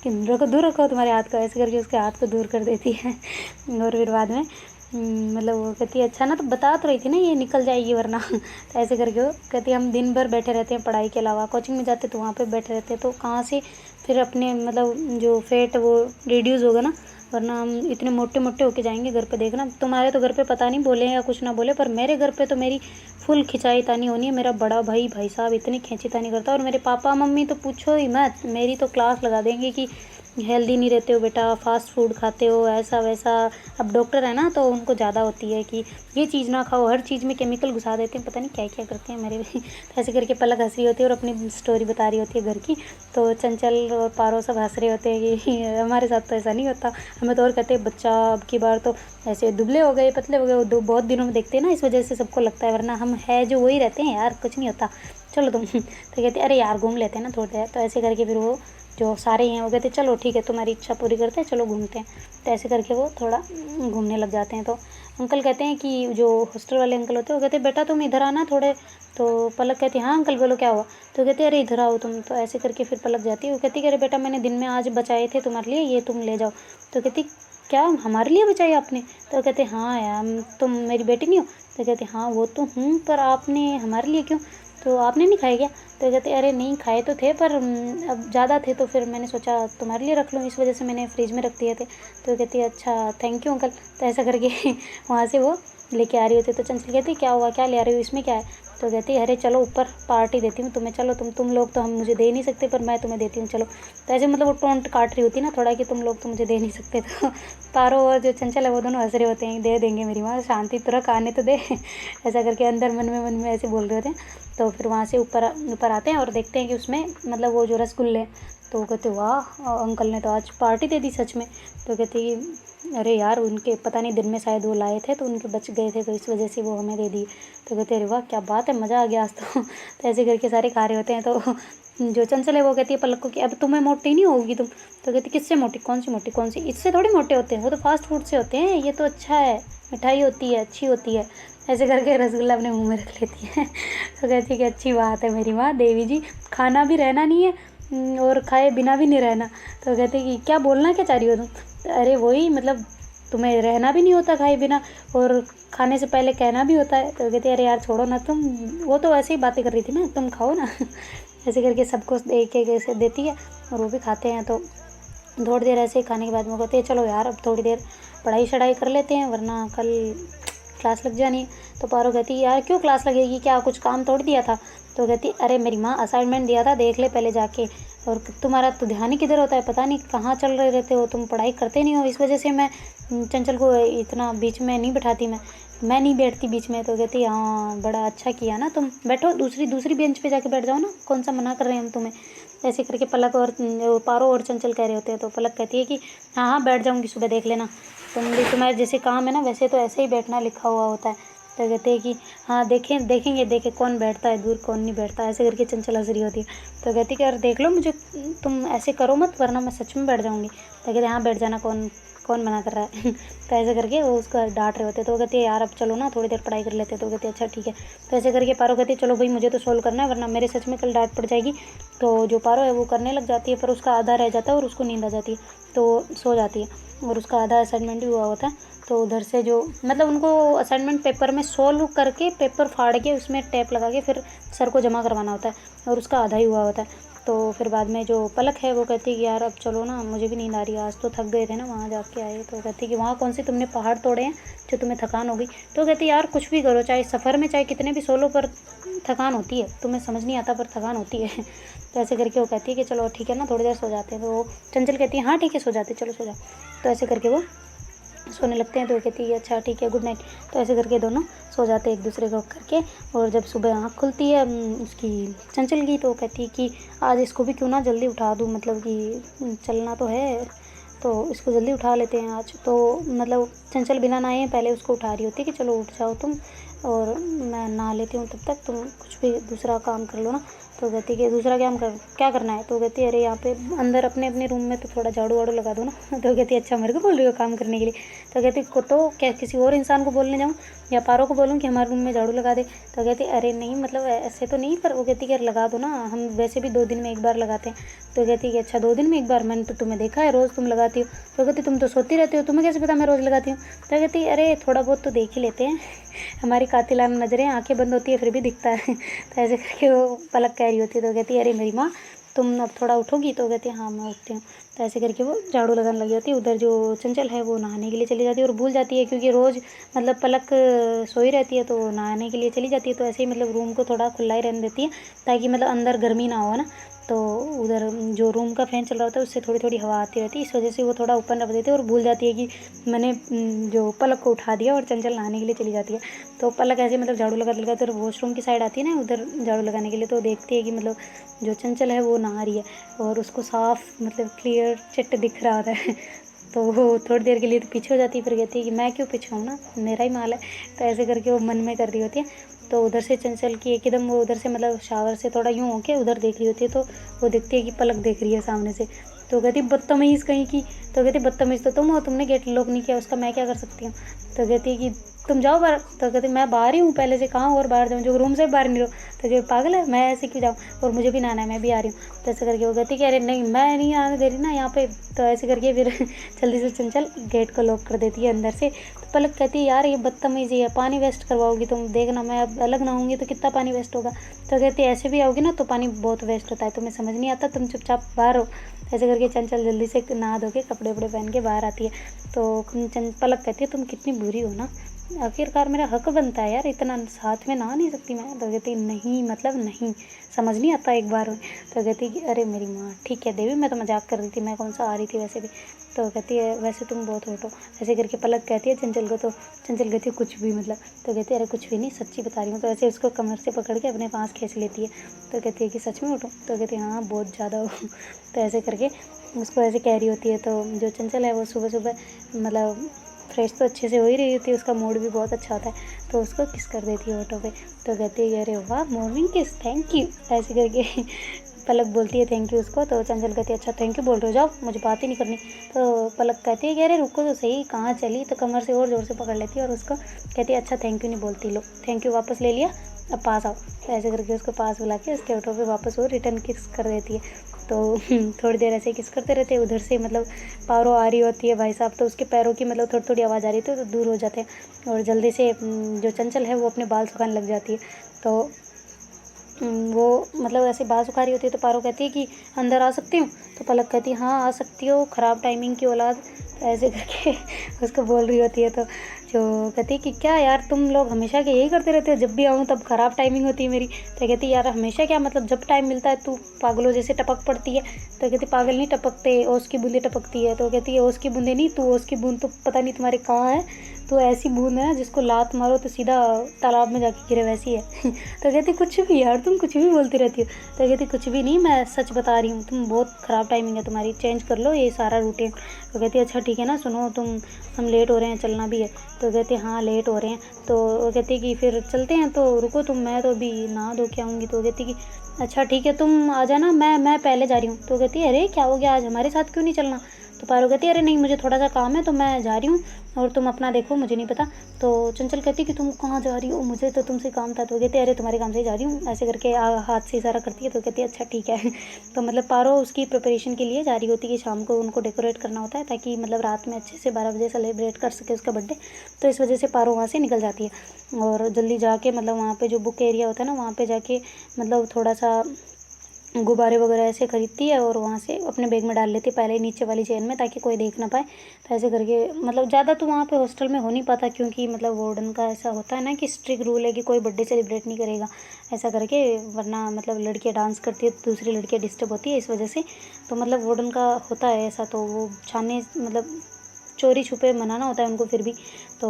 कि रखो दूर रखो तुम्हारे हाथ को, ऐसे करके उसके हाथ को दूर कर देती है। और फिर बाद में मतलब वो कहती है अच्छा ना, तो बता तो रही थी ना ये निकल जाएगी वरना तो ऐसे करके वो कहती है हम दिन भर बैठे रहते हैं पढ़ाई के अलावा, कोचिंग में जाते तो वहाँ पे बैठे रहते हैं, तो कहाँ से फिर अपने मतलब जो फैट वो रिड्यूस होगा ना, वरना हम इतने मोटे मोटे होके जाएंगे घर पे। देखना तुम्हारे तो घर पे पता नहीं बोले या कुछ ना बोले, पर मेरे घर पे तो मेरी फुल खिंचाई तानी होनी है। मेरा बड़ा भाई साहब इतनी खींची तानी करता है, और मेरे पापा मम्मी तो पूछो ही मत, मेरी तो क्लास लगा देंगे कि हेल्दी नहीं रहते हो बेटा, फास्ट फूड खाते हो, ऐसा वैसा। अब डॉक्टर है ना, तो उनको ज़्यादा होती है कि ये चीज़ ना खाओ, हर चीज़ में केमिकल घुसा देते हैं, पता नहीं क्या क्या करते हैं मेरे भी तो ऐसे करके पलक हंस रही होती है और अपनी स्टोरी बता रही होती है घर की। तो चंचल और पारो सब हंस रहे होते हैं कि हमारे साथ तो ऐसा नहीं होता। हमें तो और कहते हैं बच्चा अब की बार तो ऐसे दुबले हो गए, पतले हो गए, वो बहुत दिनों में देखते हैं ना, इस वजह से सबको लगता है, वरना हम है जो वही रहते हैं यार, कुछ नहीं होता, चलो तुम तो कहते अरे यार घूम लेते हैं ना थोड़ी देर। तो ऐसे करके फिर वो जो सारे हैं वो कहते चलो ठीक है तुम्हारी इच्छा पूरी करते हैं, चलो घूमते हैं। तो ऐसे करके वो थोड़ा घूमने लग जाते हैं। तो अंकल कहते हैं कि जो हॉस्टल वाले अंकल होते हैं वो कहते हैं बेटा तुम इधर आना थोड़े। तो पलक कहती है हाँ अंकल बोलो क्या हुआ। तो कहते हैं अरे इधर आओ तुम। तो ऐसे करके फिर पलक जाती है। वो कहती है अरे बेटा मैंने दिन में आज बचाए थे तुम्हारे लिए, ये तुम ले जाओ। तो कहती क्या हमारे लिए बचाए आपने। तो कहते हाँ यार तुम मेरी बेटी नहीं हो। तो कहते हाँ वो तो हूँ, पर आपने हमारे लिए क्यों, तो आपने नहीं खाए क्या। तो कहते अरे नहीं खाए तो थे, पर अब ज़्यादा थे तो फिर मैंने सोचा तुम्हारे लिए रख लूँ, इस वजह से मैंने फ्रिज में रख दिए थे। तो कहती है अच्छा थैंक यू अंकल। तो ऐसा करके वहाँ से वो लेके आ रही होती। तो चंचल कहती क्या हुआ, क्या ले आ रही हो, इसमें क्या है। तो कहती है अरे चलो ऊपर पार्टी देती हूँ तुम्हें, चलो तुम लोग तो हम मुझे दे नहीं सकते, पर मैं तुम्हें देती हूँ चलो। तो ऐसे मतलब वो टोंट काट रही होती ना थोड़ा कि तुम लोग तो मुझे दे नहीं सकते। तो पारो और जो चंचल है वो दोनों हंस रहे होते हैं, दे देंगे मेरी माँ, शांति तो रख, आने तो दे ऐसा करके अंदर मन में ऐसे बोल रहे होते हैं। तो फिर वहाँ से ऊपर ऊपर आते हैं और देखते हैं कि उसमें मतलब वो जो रसगुल्ले। तो कहते वाह अंकल ने तो आज पार्टी दे दी सच में। तो कहते कि अरे यार उनके पता नहीं दिन में शायद वो लाए थे तो उनके बच गए थे, तो इस वजह से वो हमें दे दिए। तो कहते अरे वाह क्या बात है, मज़ा आ गया आज तो ऐसे करके सारे खा रहे होते हैं। तो जो चंचल है वो कहती है पलक को कि अब तुम्हें मोटी नहीं होगी तुम। तो कहती किससे मोटी, कौन सी मोटी, कौन सी, इससे थोड़ी मोटे होते हैं, वो तो फास्ट फूड से होते हैं, ये तो अच्छा है, मिठाई होती है, अच्छी होती है। ऐसे करके रसगुल्ला अपने मुंह में रख लेती है। तो कहती है कि अच्छी बात है मेरी माँ देवी जी, खाना भी रहना नहीं है और खाए बिना भी नहीं रहना। तो कहते कि क्या बोलना क्या चाह रही हो तुम। तो अरे वही मतलब तुम्हें रहना भी नहीं होता खाए बिना, और खाने से पहले कहना भी होता है। तो कहती है अरे यार छोड़ो ना तुम, वो तो ऐसे ही बातें कर रही थी ना, तुम खाओ ना ऐसे करके सबको एक एक ऐसे देती है और वो भी खाते हैं। तो थोड़ी देर ऐसे ही खाने के बाद में कहते हैं चलो यार अब थोड़ी देर पढ़ाई शढ़ाई कर लेते हैं, वरना कल क्लास लग जानी है। तो पारो कहती यार क्यों क्लास लगेगी, क्या कुछ काम तोड़ दिया था। तो कहती अरे मेरी माँ असाइनमेंट दिया था, देख ले पहले जाके, और तुम्हारा तो ध्यान ही किधर होता है, पता नहीं कहाँ चल रहे रहते हो, तुम पढ़ाई करते नहीं हो, इस वजह से मैं चंचल को इतना बीच में नहीं बैठाती, मैं नहीं बैठती बीच में। तो कहती हाँ बड़ा अच्छा किया ना, तुम बैठो दूसरी बेंच पे जाके बैठ जाओ ना, कौन सा मना कर रहे हैं हम तुम्हें। ऐसे करके पलक और पारो और चंचल कह रहे होते हैं। तो पलक कहती है कि हाँ हाँ बैठ जाऊँगी, सुबह देख लेना, तुम्हारे जैसे काम है ना वैसे तो ऐसे ही बैठना लिखा हुआ होता है। तो कहते हैं कि हाँ देखें कौन बैठता है दूर, कौन नहीं बैठता। ऐसे करके चंचल हंस रही होती है। तो कहती है कि यार देख लो मुझे, तुम ऐसे करो मत वरना मैं सच में बैठ जाऊँगी। तो कहते हाँ बैठ जाना, कौन कौन मना कर रहा है तो ऐसे करके वो उसको डांट रहे होते। तो वो कहती है यार अब चलो ना थोड़ी देर पढ़ाई कर लेते हैं। तो कहती है अच्छा ठीक है। तो ऐसे करके पारो कहती है चलो भाई मुझे तो सोल्व करना है, वरना मेरे सच में कल डांट पड़ जाएगी। तो जो पारो है वो करने लग जाती है, पर उसका आधा रह जाता है और उसको नींद आ जाती है, तो सो जाती है, और उसका आधा असाइनमेंट भी हुआ होता है। तो उधर से जो मतलब उनको असाइनमेंट पेपर में सोल्व करके पेपर फाड़ के उसमें टेप लगा के फिर सर को जमा करवाना होता है, और उसका आधा ही हुआ होता है। तो फिर बाद में जो पलक है वो कहती है कि यार अब चलो ना, मुझे भी नींद आ रही है, आज तो थक गए थे ना वहाँ जाके आए। तो कहती है कि वहाँ कौन सी तुमने पहाड़ तोड़े हैं जो तुम्हें थकान हो गई। तो कहती है यार कुछ भी करो, चाहे सफ़र में चाहे कितने भी सोलो, पर थकान होती है, तुम्हें समझ नहीं आता पर थकान होती है तो ऐसे करके वो कहती है कि चलो ठीक है ना थोड़ी देर सो जाते हैं। तो वो चंचल कहती है हाँ ठीक है सो जाते, चलो सो जाओ। तो ऐसे करके वो सोने लगते हैं। तो वो कहती है अच्छा ठीक है गुड नाइट। तो ऐसे करके दोनों सो जाते हैं एक दूसरे को करके। और जब सुबह आँख खुलती है उसकी चंचल की, तो कहती है कि आज इसको भी क्यों ना जल्दी उठा दूँ, मतलब कि चलना तो है, तो इसको जल्दी उठा लेते हैं आज। तो मतलब चंचल बिना नहाए पहले उसको उठा रही होती है कि चलो उठ जाओ तुम, और मैं नहा लेती हूँ, तब तक तुम कुछ भी दूसरा काम कर लो ना। तो कहती कि दूसरा क्या करना है? तो कहती अरे यहाँ पे अंदर अपने अपने रूम में तो थोड़ा झाड़ू वाड़ू लगा दो ना। तो कहती अच्छा मेरे को बोल रही हो काम करने के लिए? तो कहती को तो क्या किसी और इंसान को बोलने जाऊँ या पारो को बोलूँ कि हमारे रूम में झाड़ू लगा दे? तो कहती अरे नहीं मतलब ऐसे तो नहीं, पर वो कहती कि यार लगा दो ना, हम वैसे भी 2 दिन में 1 बार लगाते हैं। तो कहती कि अच्छा 2 दिन में 1 बार? मैंने तो तुम्हें देखा है रोज़ तुम लगाती हो। तो कहती तुम तो सोती रहती हो, तुम्हें कैसे पता मैं रोज़ लगाती हूँ? तो कहती अरे थोड़ा बहुत तो देख ही लेते हैं, हमारी कातिलाना नज़रें, आंखें बंद होती है फिर भी दिखता है। तो ऐसे करके वो पलक कह रही होती है। तो कहती अरे मेरी माँ तुम अब थोड़ा उठोगी? तो कहती है हाँ मैं उठती हूँ। तो ऐसे करके वो झाड़ू लगाने लगी होती है। उधर जो चंचल है वो नहाने के लिए चली जाती है और भूल जाती है, क्योंकि रोज़ मतलब पलक सोई रहती है तो नहाने के लिए चली जाती है। तो ऐसे ही मतलब रूम को थोड़ा खुला ही रहने देती है ताकि मतलब अंदर गर्मी ना हो ना। तो उधर जो रूम का फ़ैन चल रहा होता है उससे थोड़ी थोड़ी हवा आती रहती है, इस वजह से वो थोड़ा ओपन रख देते हैं और भूल जाती है कि मैंने जो पलक को उठा दिया और चंचल नहाने के लिए चली जाती है। तो पलक ऐसे मतलब झाड़ू लगाते लगाते वॉशरूम की साइड आती है ना उधर झाड़ू लगाने के लिए, तो देखती है कि मतलब जो चंचल है वो नहा रही है और उसको साफ मतलब क्लियर चिट दिख रहा होता है। तो वो थोड़ी देर के लिए तो पीछे हो जाती है, फिर कहती है कि मैं क्यों पीछे हूँ ना, मेरा ही माल है। तो ऐसे करके वो मन में कर रही होती है। तो उधर से चंचल की एकदम वो उधर से मतलब शावर से थोड़ा यूँ होके उधर देख रही होती है, तो वो देखती है कि पलक देख रही है सामने से। तो कहती बदतमीज़ कहीं की। तो कहती बदतमीज़ तो तुम हो, तुमने गेट लॉक नहीं किया, उसका मैं क्या कर सकती हूँ? तो कहती है कि तुम जाओ बाहर। तो कहती मैं बाहर ही हूँ पहले से, कहाँ और बाहर जाऊँ, जो रूम से बाहर नहीं रहो। तो कहती पागल है, मैं ऐसे क्यों जाऊँ, और मुझे भी नहाना है, मैं भी आ रही हूँ। तो ऐसे करके वो कहती कि अरे नहीं मैं नहीं आने दे रही ना यहाँ पे। तो ऐसे करके फिर जल्दी से चंचल गेट को लॉक कर देती है अंदर से। तो पलक कहती है यार ये बदतमीज़ी है, पानी वेस्ट करवाओगी तुम, देखना मैं अब अलग नहाऊंगी तो कितना पानी वेस्ट होगा। तो कहती है ऐसे भी आओगी ना तो पानी बहुत वेस्ट होता है, तुम्हें समझ नहीं आता, तुम चुपचाप बाहर हो। ऐसे करके चंचल जल्दी से नहा धो के कपड़े वपड़े पहन के बाहर आती है। तो पलक कहती है तुम कितनी बुरी हो ना, आखिरकार मेरा हक बनता है यार, इतना साथ में नहा नहीं सकती मैं? तो कहती नहीं मतलब नहीं, समझ नहीं आता एक बार में। तो कहती कि अरे मेरी माँ ठीक है देवी, मैं तो मजाक कर रही थी, मैं कौन सा आ रही थी वैसे भी। तो कहती है वैसे तुम बहुत होटो। ऐसे करके पलक कहती है चंचल को। तो चंचल कहती है कुछ भी मतलब। तो कहती है अरे कुछ भी नहीं, सच्ची बता रही हूँ। तो ऐसे उसको कमर से पकड़ के अपने पास खींच लेती है। तो कहती है कि सच में उठो? तो कहती है हाँ बहुत ज़्यादा हो। तो ऐसे करके उसको ऐसे कह रही होती है। तो जो चंचल है वो सुबह सुबह मतलब फ्रेश तो अच्छे से हो ही रही होती है, उसका मूड भी बहुत अच्छा होता है, तो उसको किस कर देती है ऑटो पे। तो कहती है अरे वाह मॉर्निंग किस, थैंक यू। ऐसे करके पलक बोलती है थैंक यू उसको। तो चंचल कहती है अच्छा थैंक यू बोल रहे हो, जाओ मुझे बात ही नहीं करनी। तो पलक कहती है कि अरे रुको तो सही, कहाँ चली? तो कमर से और ज़ोर से पकड़ लेती है और उसको कहती है अच्छा थैंक यू नहीं बोलती, लो थैंक यू वापस ले लिया, अब पास आओ। तो ऐसे करके उसको पास बुला के उसके ऑटो पे वापस वो रिटर्न किस कर देती है। तो थोड़ी देर ऐसे किस करते रहते हैं। उधर से मतलब पारो आ रही होती है भाई साहब, तो उसके पैरों की मतलब थोड़ी थोड़ी आवाज़ आ रही थी, तो दूर हो जाते हैं और जल्दी से जो चंचल है वो अपने बाल सुखाने लग जाती है। तो वो मतलब ऐसे बाल सुखा रही होती है। तो पारो कहती है कि अंदर आ सकती हूँ? तो पलक कहती है हाँ आ सकती हो, ख़राब टाइमिंग की औलाद। तो ऐसे करके उसको बोल रही होती है। तो जो कहती है कि क्या यार तुम लोग हमेशा के यही करते रहते हो, जब भी आऊँ तब ख़राब टाइमिंग होती है मेरी। तो कहती है यार हमेशा क्या मतलब, जब टाइम मिलता है तू पागलों जैसे टपक पड़ती है। तो कहती पागल नहीं टपकते, ओस की बूंदें टपकती है। तो कहती है ओस की बूंदें नहीं, तू ओस की बूंद तो पता नहीं तुम्हारे कहाँ है, तो ऐसी बूंद है ना जिसको लात मारो तो सीधा तालाब में जाके गिरे वैसी है। तो कहती कुछ भी यार, तुम कुछ भी बोलती रहती हो। तो कहती कुछ भी नहीं, मैं सच बता रही हूँ, तुम बहुत ख़राब टाइमिंग है तुम्हारी, चेंज कर लो ये सारा रूटीन। तो कहती अच्छा ठीक है ना, सुनो तुम हम लेट हो रहे हैं, चलना भी है। तो कहती हाँ लेट हो रहे हैं। तो वो कहती कि फिर चलते हैं, तो रुको तुम, मैं तो अभी नहा धो के आऊँगी। तो कहती कि अच्छा ठीक है तुम आ जाना, मैं पहले जा रही हूँ। तो कहती है अरे क्या हो गया, आज हमारे साथ क्यों नहीं चलना? तो पारो कहती है अरे नहीं मुझे थोड़ा सा काम है तो मैं जा रही हूँ, और तुम अपना देखो मुझे नहीं पता। तो चंचल कहती कि तुम कहाँ जा रही हो, मुझे तो तुमसे काम था। तो कहती अरे तुम्हारे काम से ही जा रही हूँ, ऐसे करके हाथ से इशारा करती है। तो कहती है अच्छा ठीक है। तो मतलब पारो उसकी प्रिपरेशन के लिए जा रही होती है कि शाम को उनको डेकोरेट करना होता है ताकि मतलब रात में अच्छे से 12 बजे सेलिब्रेट कर सके उसका बर्थडे। तो इस वजह से पारो वहाँ से निकल जाती है और जल्दी जाके मतलब वहाँ पे जो बुक एरिया होता है ना वहाँ पे जाके मतलब थोड़ा सा गुब्बारे वगैरह ऐसे खरीदती है और वहाँ से अपने बैग में डाल लेती है, पहले ही नीचे वाली चेन में, ताकि कोई देख ना पाए। तो ऐसे करके मतलब ज़्यादा तो वहाँ पे हॉस्टल में हो नहीं पाता, क्योंकि मतलब वार्डन का ऐसा होता है ना कि स्ट्रिक्ट रूल है कि कोई बर्थडे सेलिब्रेट नहीं करेगा ऐसा करके, वरना मतलब लड़कियाँ डांस करती है तो दूसरी लड़कियाँ डिस्टर्ब होती है इस वजह से। तो मतलब वार्डन का होता है ऐसा, तो वो छाने मतलब चोरी छुपे मनाना होता है उनको फिर भी। तो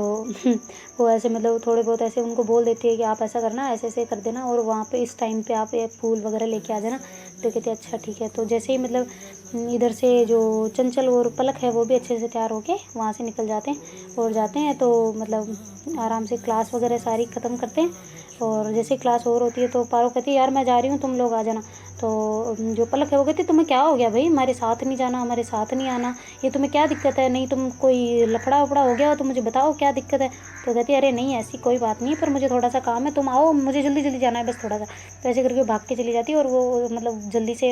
वो ऐसे मतलब थोड़े बहुत ऐसे उनको बोल देती है कि आप ऐसा करना, ऐसे ऐसे कर देना, और वहाँ पे इस टाइम पे आप ये फूल वगैरह लेके आ जाना। तो कहते हैं अच्छा ठीक है। तो जैसे ही मतलब इधर से जो चंचल और पलक है वो भी अच्छे से तैयार होके वहाँ से निकल जाते हैं और जाते हैं। तो मतलब आराम से क्लास वगैरह सारी ख़त्म करते हैं और जैसे क्लास ओवर होती है तो पारो कहती है यार मैं जा रही हूँ, तुम लोग आ जाना। तो जो पलक है वो कहती तुम्हें क्या हो गया भाई, हमारे साथ नहीं जाना, हमारे साथ नहीं आना, ये तुम्हें क्या दिक्कत है, नहीं तुम कोई लफड़ा वफड़ा हो गया हो तो मुझे बताओ क्या दिक्कत है। तो कहती है अरे नहीं ऐसी कोई बात नहीं है, पर मुझे थोड़ा सा काम है, तुम आओ, मुझे जल्दी जल्दी जाना है बस थोड़ा सा। तो ऐसे करके भाग के चली जाती है और वो मतलब जल्दी से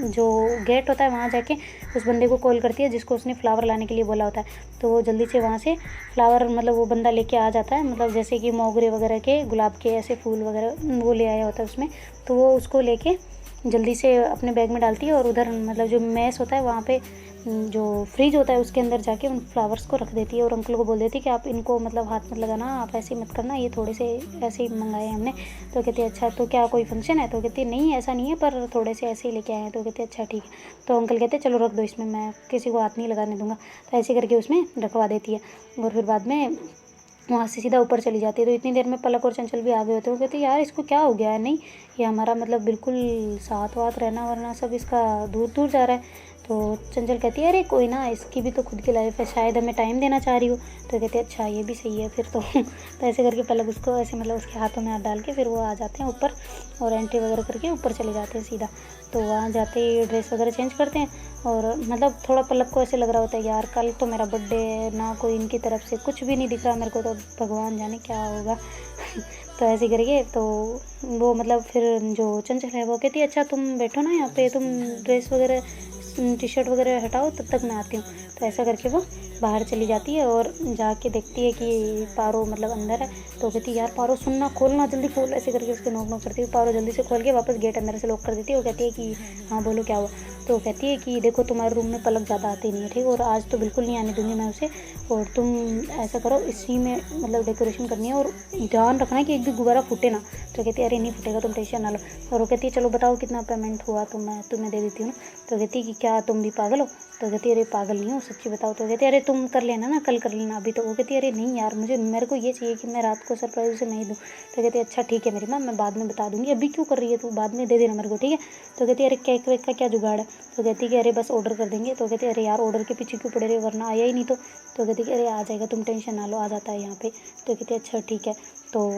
जो गेट होता है वहाँ जाके उस बंदे को कॉल करती है जिसको उसने फ्लावर लाने के लिए बोला होता है। तो वो जल्दी से वहाँ से फ्लावर मतलब वो बंदा लेके आ जाता है, मतलब जैसे कि मोगरे वगैरह के, गुलाब के ऐसे फूल वगैरह वो ले आया होता है उसमें। तो वो उसको लेके जल्दी से अपने बैग में डालती है और उधर मतलब जो मेस होता है वहाँ पे जो फ्रिज होता है उसके अंदर जाके उन फ्लावर्स को रख देती है और अंकल को बोल देती है कि आप इनको मतलब हाथ मत लगाना, आप ऐसे मत करना, ये थोड़े से ऐसे ही मंगाए हैं हमने। तो कहती है अच्छा तो क्या कोई फंक्शन है। तो कहती है नहीं ऐसा नहीं है, पर थोड़े से ऐसे ही लेके आए हैं। तो कहती है अच्छा ठीक है। तो अंकल कहते हैं चलो रख दो इसमें, मैं किसी को हाथ नहीं लगाने दूंगा। तो ऐसे करके उसमें रखवा देती है और फिर बाद में वहाँ से सीधा ऊपर चली जाती है। तो इतनी देर में पलक और चंचल भी आ गए होते हैं। वो कहते हैं यार इसको क्या हो गया है, नहीं ये हमारा मतलब बिल्कुल साथ वाथ रहना वरना सब इसका दूर दूर जा रहा है। तो चंचल कहती है अरे कोई ना, इसकी भी तो खुद की लाइफ है, शायद हमें टाइम देना चाह रही हो। तो कहते हैं अच्छा ये भी सही है फिर तो तो ऐसे करके पलक उसको ऐसे मतलब उसके हाथों में हाथ डाल के फिर वो आ जाते हैं ऊपर और एंट्री वगैरह करके ऊपर चले जाते हैं सीधा। तो वहाँ जाते ही ड्रेस वगैरह चेंज करते हैं और मतलब थोड़ा पलक को ऐसे लग रहा होता है यार कल तो मेरा बर्थडे है ना, कोई इनकी तरफ से कुछ भी नहीं दिख रहा मेरे को, तो भगवान जाने क्या होगा तो ऐसे करके तो वो मतलब फिर जो चंचल है वो कहती है अच्छा तुम बैठो ना यहाँ पे, तुम ड्रेस वगैरह टी शर्ट वगैरह हटाओ तब तक मैं आती हूँ। तो ऐसा करके वो बाहर चली जाती है और जाके देखती है कि पारो मतलब अंदर है। तो कहती है यार पारो सुनना, खोलना जल्दी खोल, ऐसे करके उसके नोक नोक करती है। पारो जल्दी से खोल के वापस गेट अंदर से लॉक कर देती है। वो कहती है कि हाँ बोलो क्या हुआ। तो कहती है कि देखो तुम्हारे रूम में पलक ज़्यादा आती नहीं है ठीक, और आज तो बिल्कुल नहीं आने दूंगी मैं उसे, और तुम ऐसा करो इसी में मतलब डेकोरेशन करनी है और ध्यान रखना है कि एक भी गुब्बारा फूटे ना। तो कहती है अरे नहीं फूटेगा तुम टेंशन ना लो। और वो कहती है चलो बताओ कितना पेमेंट हुआ तो मैं तुम्हें दे देती हूँ ना। तो कहती है कि क्या तुम भी पागल हो। तो कहती है अरे पागल नहीं हो सच्ची बताओ। तो कहती है अरे तुम कर लेना ना, कल कर लेना अभी तो। वो कहती है अरे नहीं यार मेरे को ये चाहिए कि मैं रात को सरप्राइज उसे नहीं दूँ। तो कहती है अच्छा ठीक है मेरी माँ, मैं बाद में बता दूँगी, अभी क्यों कर रही है तू, बाद में दे देना मेरे को ठीक है। तो कहती है अरे केक वेक का क्या जुगाड़ है। तो कहती है कि अरे बस ऑर्डर कर देंगे। तो कहती है अरे यार ऑर्डर के पीछे क्यों पड़े रहे वरना आया ही नहीं तो। तो कहती है कि अरे आ जाएगा तुम टेंशन ना लो, आ जाता है यहाँ पे। तो कहती है अच्छा ठीक है। तो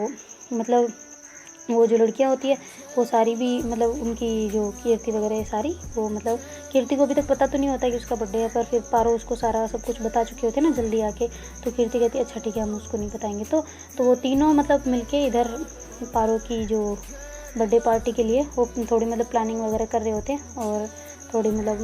मतलब वो जो लड़कियां होती है वो सारी भी मतलब उनकी जो कीर्ति वगैरह है सारी, वो मतलब कीर्ति को अभी तक पता तो नहीं होता कि उसका बर्थडे है, पर फिर पारो उसको सारा सब कुछ बता चुके होते हैं ना जल्दी आके। तो कीर्ति कहती है अच्छा ठीक है हम उसको नहीं बताएंगे। तो वो तीनों मतलब मिलके इधर पारो की जो बर्थडे पार्टी के लिए वो थोड़ी मतलब प्लानिंग वगैरह कर रहे होते हैं और थोड़ी मतलब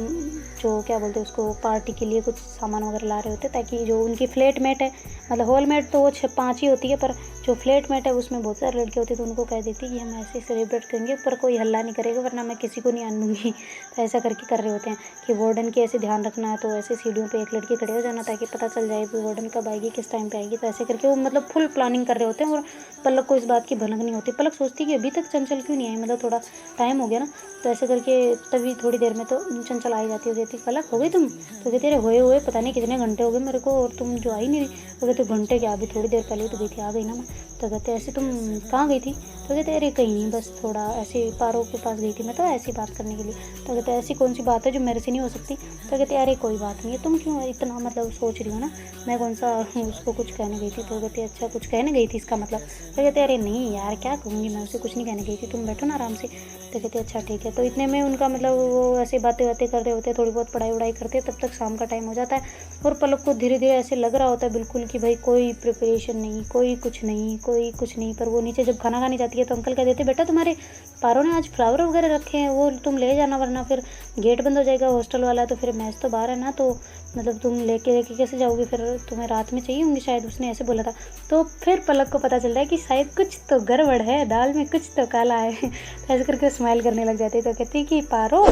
जो क्या बोलते हैं उसको पार्टी के लिए कुछ सामान वगैरह ला रहे होते हैं, ताकि जो उनकी फ्लैट मेट है मतलब हॉल मेट तो वो 5 ही होती है, पर जो फ्लैट मेट है उसमें बहुत सारे लड़के होते हैं। तो उनको कह देती है कि हम ऐसे सेलिब्रेट करेंगे पर कोई हल्ला नहीं करेगा वरना मैं किसी को नहीं आने दूँगी। तो ऐसा करके कर रहे होते हैं कि वार्डन की ऐसे ध्यान रखना है, तो ऐसे सीढ़ियों पे एक लड़की खड़े हो जाना ताकि पता चल जाए कि वार्डन कब आएगी किस टाइम पे आएगी। तो ऐसे करके वो मतलब फुल प्लानिंग कर रहे होते हैं और पलक को इस बात की भनक नहीं होती। पलक सोचती कि अभी तक चंचल क्यों नहीं आई, मतलब थोड़ा टाइम हो गया ना। तो ऐसे करके तभी थोड़ी देर में तो चंचल आई जाती है। कहती पलक हो गई तुम। तो कहती अरे होए हुए पता नहीं कितने घंटे हो गए मेरे को और तुम जो आई नहीं रही। तो कहते घंटे क्या, अभी थोड़ी देर पहले तो गई थी, आ गई ना मैं। तो कहते ऐसे तुम कहाँ गई थी। तो कहते अरे कहीं नहीं, बस थोड़ा ऐसे पारो के पास गई थी मैं तो ऐसी बात करने के लिए। तो कहते ऐसी कौन सी बात है जो मेरे से नहीं हो सकती। तो कहते अरे कोई बात नहीं है, तुम क्यों इतना मतलब सोच रही हो ना, मैं कौन सा उसको कुछ कहने गई थी। तो कहते अच्छा कुछ कहने गई थी इसका मतलब। तो कहते अरे नहीं यार क्या कहूँगी, मैं उसे कुछ नहीं कहने गई थी, तुम बैठो ना आराम से। तो कहते अच्छा ठीक है। तो इतने में उनका मतलब वो ऐसे बातें बातें कर रहे होते हैं, थोड़ी बहुत पढ़ाई वढ़ाई करते हैं, तब तक शाम का टाइम हो जाता है। और पलक को धीरे धीरे ऐसे लग रहा होता है बिल्कुल कि भाई कोई प्रिपरेशन नहीं, कोई कुछ नहीं। पर वो नीचे जब खाना खाने जाती है तो अंकल कह देते बेटा तुम्हारे पारो ने आज फ्लावर वगैरह रखे हैं, वो तुम ले जाना वरना फिर गेट बंद हो जाएगा, हॉस्टल वाला है तो फिर मैच तो बाहर है ना, तो मतलब तुम लेके कैसे जाओगे, फिर तुम्हें रात में चाहिए होंगे शायद, उसने ऐसे बोला था। तो फिर पलक को पता चलता है कि शायद कुछ तो गड़बड़ है, दाल में कुछ तो काला है तो ऐसे करके स्माइल करने लग जाती है। तो कहती है कि पारो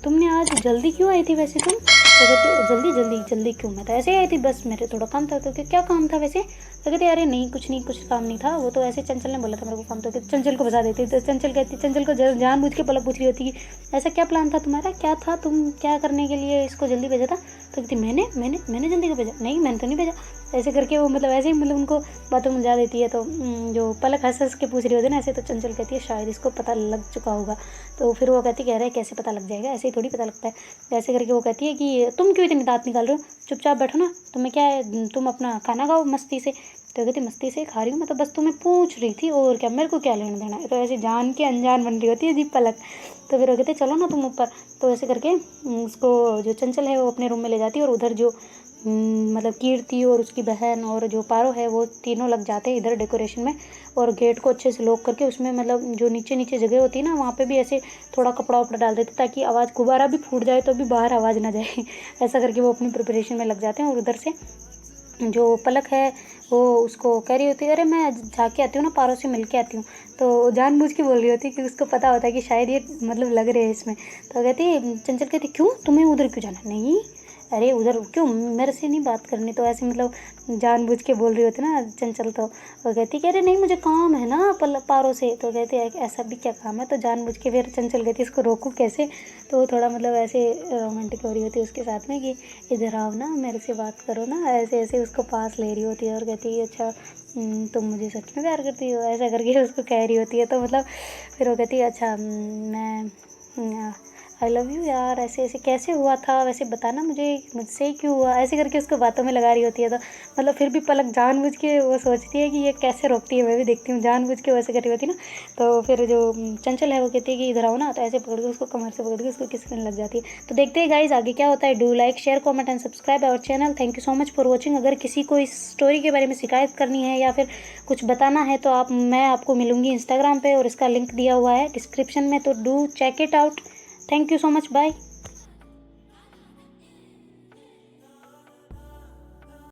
तुमने आज जल्दी क्यों आई थी वैसे तुम। तो कहती जल्दी क्यों, मैं तो ऐसे ही आई थी, बस मेरे थोड़ा काम था। तो क्या काम था वैसे। तो कहते अरे नहीं कुछ काम नहीं था, वो तो ऐसे चंचल ने बोला था मेरे को काम। तो चंचल को बता देती। तो चंचल को जानबूझ के पलक पूछ रही होती कि ऐसा क्या प्लान था तुम्हारा, क्या था, तुम क्या करने के लिए इसको जल्दी भेजा था। तो कहती मैंने जल्दी को भेजा, नहीं मैंने तो नहीं भेजा। ऐसे करके वो मतलब ऐसे ही मतलब उनको बातों में जा देती है। तो जो पलक हंस के पूछ रही होती है ना ऐसे, तो चंचल कहती है शायद इसको पता लग चुका होगा। तो फिर वो कहती कह रहा है कैसे पता लग जाएगा, ऐसे ही थोड़ी पता लगता है। ऐसे करके वो कहती है कि तुम क्यों इतनी दांत निकाल रहे हो, चुपचाप बैठो ना, तुम्हें क्या है, तुम अपना खाना खाओ मस्ती से। तो कहती मस्ती से खा रही हूँ, मैं तो बस तुम्हें पूछ रही थी, और क्या, मेरे को क्या लेना देना है। तो ऐसे जान के अनजान बन रही होती है जी पलक। तो फिर वो कहते चलो ना तुम ऊपर। तो ऐसे करके उसको जो चंचल है वो अपने रूम में ले जाती है, और उधर जो मतलब कीर्ति और उसकी बहन और जो पारो है वो तीनों लग जाते हैं इधर डेकोरेशन में, और गेट को अच्छे से लॉक करके उसमें मतलब जो नीचे नीचे जगह होती है ना वहाँ पे भी ऐसे थोड़ा कपड़ा वपड़ा डाल देते ताकि आवाज़ गुब्बारा भी फूट जाए तो भी बाहर आवाज़ ना जाए। ऐसा करके वो अपनी प्रिपरेशन में लग जाते हैं। और उधर से जो पलक है वो उसको कह रही होती है, अरे मैं जाके आती हूँ ना, पारो से मिल के आती हूँ। तो जानबूझ के बोल रही होती है कि उसको पता होता है कि शायद ये मतलब लग रहे हैं इसमें। तो कहती चंचल कहती क्यों, तुम्हें उधर क्यों जाना। नहीं, अरे उधर क्यों, मेरे से नहीं बात करनी। तो ऐसे मतलब जानबूझ के बोल रही होती ना चंचल। तो वो कहती कि अरे नहीं मुझे काम है ना पारो से। तो कहते ऐसा भी क्या काम है। तो जानबूझ के फिर चंचल कहती इसको रोकूं कैसे। तो वो थोड़ा मतलब ऐसे रोमांटिक हो रही होती है उसके साथ में कि इधर आओ ना, मेरे से बात करो ना, ऐसे ऐसे उसको पास ले रही होती है। और कहती है अच्छा तुम मुझे सच में प्यार करती हो, ऐसा करके उसको कह रही होती है। तो मतलब फिर वो कहती है अच्छा मैं आई लव यू यार, ऐसे ऐसे कैसे हुआ था वैसे बताना मुझे, मुझसे ही क्यों हुआ, ऐसे करके उसको बातों में लगा रही होती है। तो मतलब फिर भी पलक जानबूझ के वो सोचती है कि ये कैसे रोकती है, मैं भी देखती हूँ, जानबूझ के वैसे कर रही होती है ना। तो फिर जो चंचल है वो कहती है कि इधर आओ ना। तो ऐसे पकड़ के उसको कमर से पकड़ के उसको किस करने लग जाती है। तो देखते हैं गाइज आगे क्या होता है। Do like share comment and subscribe our channel. Thank you so much for watching. अगर किसी को इस स्टोरी के बारे में शिकायत करनी है या फिर कुछ बताना है तो मैं आपको मिलूँगी इंस्टाग्राम पे, और इसका लिंक दिया हुआ है डिस्क्रिप्शन में, तो do check it out. Thank you so much, bye.